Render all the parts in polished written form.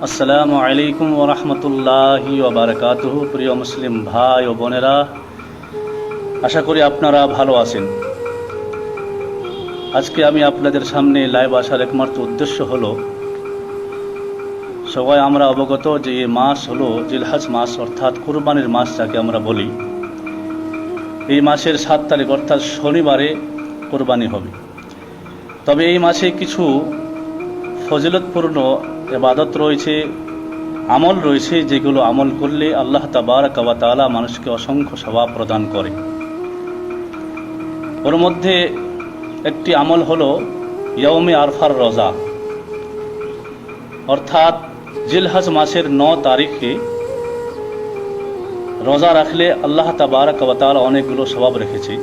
আসসালামু আলাইকুম ওয়া রাহমাতুল্লাহি ওয়া বারাকাতুহু। প্রিয় মুসলিম ভাই ও বোনেরা, আশা করি আপনারা ভালো আছেন। আজকে আমি আপনাদের সামনে লাইভ আসার একমাত্র উদ্দেশ্য হলো, সবাই আমরা অবগত যে এই মাস হলো জিলহজ মাস, অর্থাৎ কুরবানির মাস যাকে আমরা বলি। এই মাসের 7 তারিখ অর্থাৎ শনিবারে কোরবানি হবে। তবে এই মাসে কিছু ফজিলতপূর্ণ ইবাদত রয়েছে, আমল রয়েছে, যেগুলো আমল করলে আল্লাহ তাবারক ওয়া তাআলা মানুষকে অসংখ্য সওয়াব প্রদান করে। ওর মধ্যে একটি আমল হলো ইয়াউমে আরফার রোজা, অর্থাৎ জিলহজ মাসের 9 তারিখে রোজা রাখলে আল্লাহ তাবারক ওয়া তাআলা অনেকগুলো সওয়াব রেখেছে।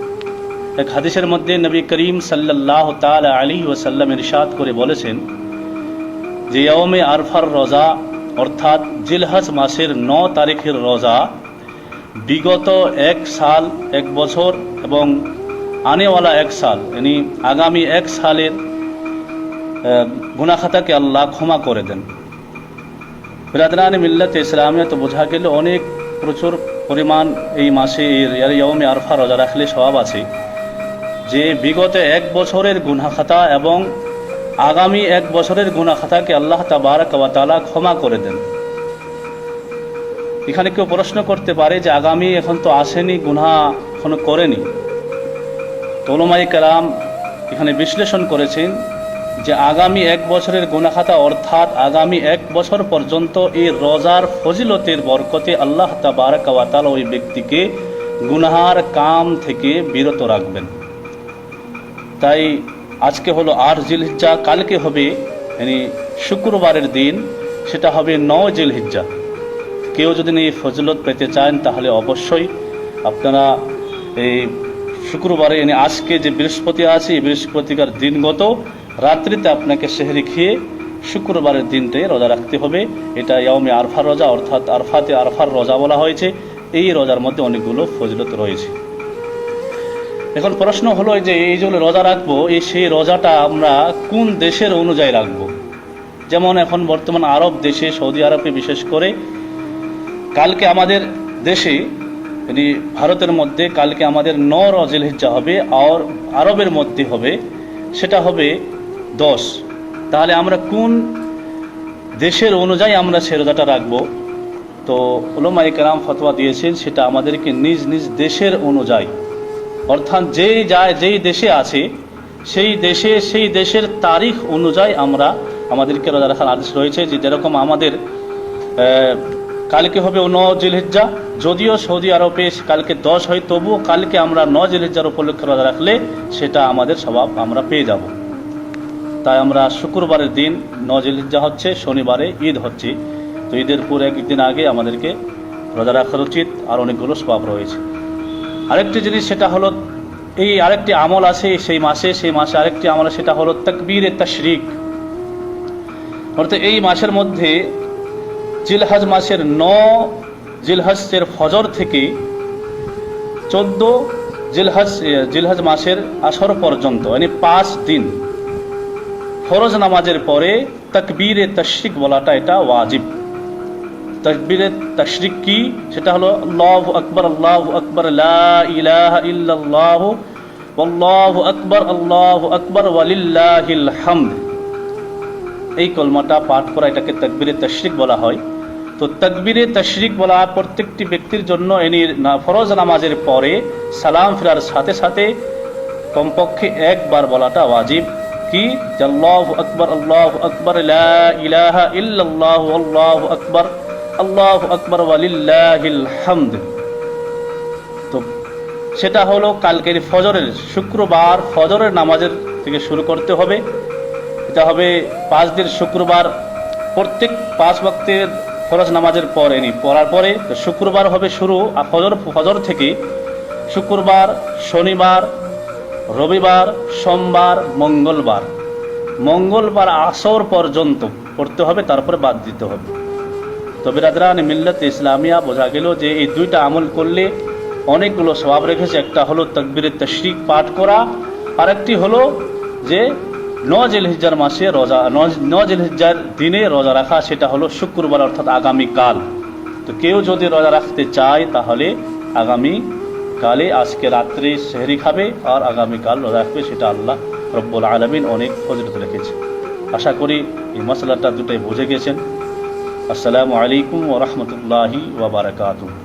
এক হাদিসের মধ্যে নবী করিম সাল্লাল্লাহু তাআলা আলাইহি ওয়াসাল্লাম ইরশাদ করে বলেছেন যে ইয়াউমে আরফার রোজা অর্থাৎ জিলহজ মাসের 9 তারিখের রোজা বিগত 1 সাল, 1 বছর এবং আনেওয়ালা 1 সাল, মানে আগামী 1 সালের গুনাহ খাতাকে আল্লাহ ক্ষমা করে দেন। বিরাদরানে মিল্লাত ইসলামিয়া, তো বোঝা গেল অনেক প্রচুর পরিমাণ এই মাসে ইয়াউমে আরফা রোজা রাখলে সওয়াব আছে, যে বিগত 1 বছরের গুনাহ খাতা এবং আগামী 1 বছরের গুনাহ খাতাকে আল্লাহ তাবারক ওয়া তাআলা ক্ষমা করে দেন। এখানে কেউ প্রশ্ন করতে পারে যে আগামী এখন তো আসেনি, গুনাহ এখনো করেনি। তো উলামায়ে কেরাম এখানে বিশ্লেষণ করেছেন যে আগামী 1 বছরের গুনাহ খাতা অর্থাৎ আগামী 1 বছর পর্যন্ত এই রোজার ফজিলতের বরকতে আল্লাহ তাবারক ওয়া তাআলা ওই ব্যক্তিকে গুনাহার কাম থেকে বিরত রাখবেন। তাই আজকে হলো 8 জিলহিজ্জা, কালকে হবে মানে শুক্রবারের দিন, সেটা হবে 9 জিলহিজ্জা। কেউ যদি এই ফজিলত পেতে চান তাহলে অবশ্যই আপনারা এই শুক্রবারে আজকে যে বৃহস্পতি আছে, এই বৃহস্পতিকার দিনগত রাত্রিতে আপনাকে সেহরি খেয়ে শুক্রবারের দিনটাই রোজা রাখতে হবে। এটা ইয়াউমে আরফার রোজা, অর্থাৎ আরফাতে আরফার রোজা বলা হয়েছে। এই রোজার মধ্যে অনেকগুলো ফজিলত রয়েছে। এখন প্রশ্ন হলো যে এই যে রোজা রাখবো, সেই রোজাটা আমরা কোন দেশের অনুযায়ী রাখবো। যেমন এখন বর্তমান আরব দেশে, সৌদি আরবে বিশেষ করে, কালকে আমাদের দেশে মানে ভারতের মধ্যে কালকে আমাদের 9 জিলহিজ্জা হবে, আর আরবের মধ্যে হবে সেটা হবে 10। তাহলে আমরা কোন দেশের অনুযায়ী আমরা সে রোজাটা রাখবো? তো উলামায়ে কেরাম ফতোয়া দিয়েছেন সেটা আমাদেরকে নিজ নিজ দেশের অনুযায়ী, অর্থাৎ যেই দেশে আছে সেই দেশের তারিখ অনুযায়ী আমাদেরকে রোজা রাখার আদেশ রয়েছে। যে যেরকম আমাদের কালকে হবে 9 জিলহিজ্জা, যদিও সৌদি আরবে কালকে 10 হয়, তবুও কালকে আমরা 9 জিলহিজ্জার উপলক্ষে রোজা রাখলে সেটা আমাদের স্বভাব আমরা পেয়ে যাব। তাই আমরা শুক্রবারের দিন 9 জিলহিজ্জা হচ্ছে, শনিবারে ঈদ হচ্ছে, তো ঈদের পর একদিন আগে আমাদেরকে রোজা রাখা উচিত। আর অনেকগুলো স্বভাব রয়েছে। আরেকটি জিনিস সেটা হলো, এই আরেকটি আমল আছে সেই মাসে আরেকটি আমল, সেটা হলো তাকবীরে তাশরিক। অর্থাৎ এই মাসের মধ্যে জিলহজ মাসের 9 জিলহজের ফজর থেকে 14 জিলহজ মাসের আসর পর্যন্ত, মানে 5 দিন ফরজ নামাজের পরে তাকবীরে তাশরিক বলাটা এটা ওয়াজিব। তাকবীরে তাশরিক কি? সেটা হলো আল্লাহু আকবার লা ইলাহা ইল্লাল্লাহু আল্লাহু আকবার ওয়ালিল্লাহিল হামদ। এই কলমাটা পাঠ করা, এটাকে তাকবীরে তাশরিক বলা হয়। তো তাকবীরে তাশরিক বলা প্রত্যেকটি ব্যক্তির জন্য ফরজ নামাজের পরে সালাম ফেরার সাথে সাথে কমপক্ষে 1 বার বলাটা ওয়াজিব। কি? আল্লাহু আকবার লা ইলাহা ইল্লাল্লাহু আল্লাহু আকবার ওয়ালিল্লাহিল হামদ। তো সেটা হলো কালকের ফজরের, শুক্রবার ফজরের নামাজের থেকে শুরু করতে হবে। এটা হবে 5 দিন শুক্রবার, প্রত্যেক 5 ওয়াক্তের ফরজ নামাজের পরে পড়ার পরে শুক্রবার হবে শুরু ফজর থেকে। শুক্রবার, শনিবার, রবিবার, সোমবার, মঙ্গলবার আসর পর্যন্ত পড়তে হবে, তারপরে বাদ দিতে হবে। তো বিরাদরান মিল্লাত ইসলামিয়া, বোঝা গেল যে এই 2টা আমল করলে অনেকগুলো সওয়াব রেখেছে। একটা হলো তাকবীরে তাশরিক পাঠ করা, আর একটি হলো যে জিলহিজ্জার মাসে রোজা, 9 জিলহিজ্জার দিনে রোজা রাখা, সেটা হলো শুক্রবার অর্থাৎ আগামীকাল। তো কেউ যদি রোজা রাখতে চায় তাহলে আগামী কালে, আজকে রাত্রে সেহরি খাবে আর আগামীকাল রোজা রাখবে, সেটা আল্লাহ রব্বুল আলামিন অনেক ফজিলত রেখেছে। আশা করি এই মশলাটা দুটাই বুঝে গেছেন। আসসালামু আলাইকুম ওয়া রাহমাতুল্লাহি ওয়া বারাকাতুহু।